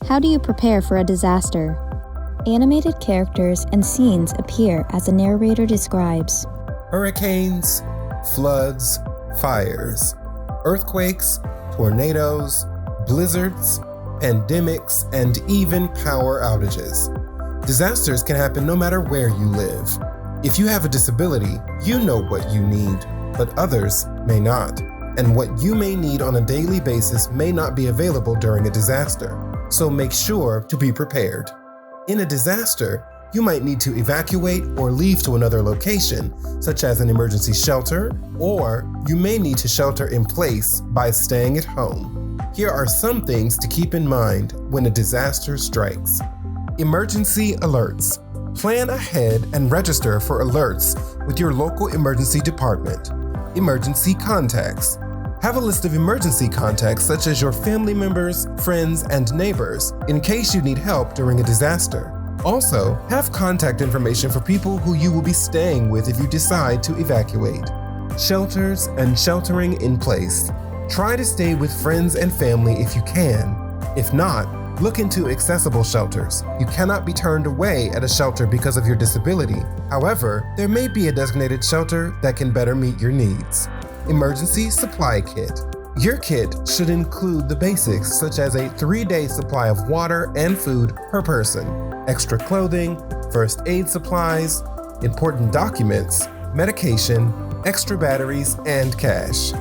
How do you prepare for a disaster? Animated characters and scenes appear as the narrator describes. Hurricanes, floods, fires, earthquakes, tornadoes, blizzards, pandemics, and even power outages. Disasters can happen no matter where you live. If you have a disability, you know what you need, but others may not. And what you may need on a daily basis may not be available during a disaster. So make sure to be prepared. In a disaster, you might need to evacuate or leave to another location, such as an emergency shelter, or you may need to shelter in place by staying at home. Here are some things to keep in mind when a disaster strikes. Emergency alerts. Plan ahead and register for alerts with your local emergency department. Emergency contacts. Have a list of emergency contacts such as your family members, friends, and neighbors in case you need help during a disaster. Also, have contact information for people who you will be staying with if you decide to evacuate. Shelters and sheltering in place. Try to stay with friends and family if you can. If not, look into accessible shelters. You cannot be turned away at a shelter because of your disability. However, there may be a designated shelter that can better meet your needs. Emergency supply kit. Your kit should include the basics such as a 3-day supply of water and food per person, extra clothing, first aid supplies, important documents, medication, extra batteries, and cash.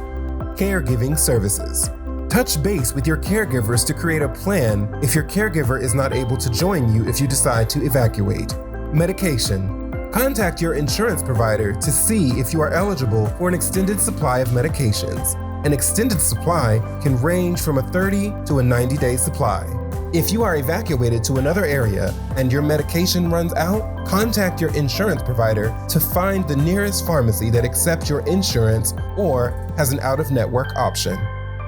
Caregiving services. Touch base with your caregivers to create a plan if your caregiver is not able to join you if you decide to evacuate. Medication. Contact your insurance provider to see if you are eligible for an extended supply of medications. An extended supply can range from a 30 to a 90-day supply. If you are evacuated to another area and your medication runs out, contact your insurance provider to find the nearest pharmacy that accepts your insurance or has an out-of-network option.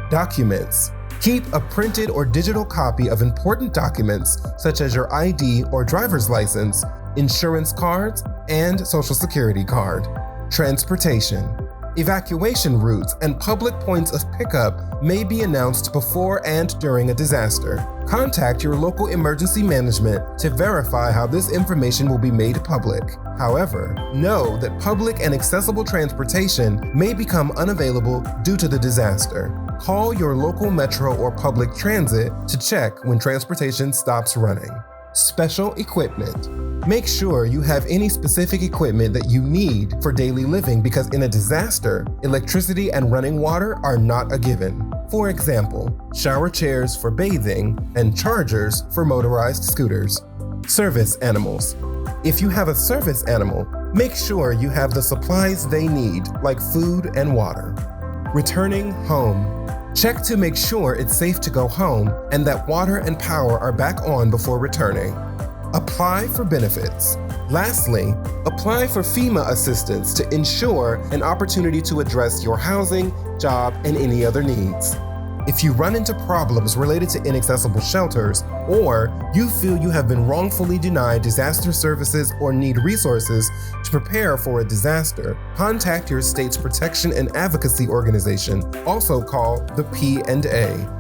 Documents. Keep a printed or digital copy of important documents such as your ID or driver's license, insurance cards, and social security card. Transportation. Evacuation routes and public points of pickup may be announced before and during a disaster. Contact your local emergency management to verify how this information will be made public. However, know that public and accessible transportation may become unavailable due to the disaster. Call your local metro or public transit to check when transportation stops running. Special equipment. Make sure you have any specific equipment that you need for daily living because in a disaster, electricity and running water are not a given. For example, shower chairs for bathing and chargers for motorized scooters. Service animals. If you have a service animal, make sure you have the supplies they need, like food and water. Returning home. Check to make sure it's safe to go home and that water and power are back on before returning. Apply for benefits. Lastly, apply for FEMA assistance to ensure an opportunity to address your housing, job, and any other needs. If you run into problems related to inaccessible shelters, or you feel you have been wrongfully denied disaster services or need resources to prepare for a disaster, contact your state's protection and advocacy organization, also called the P&A.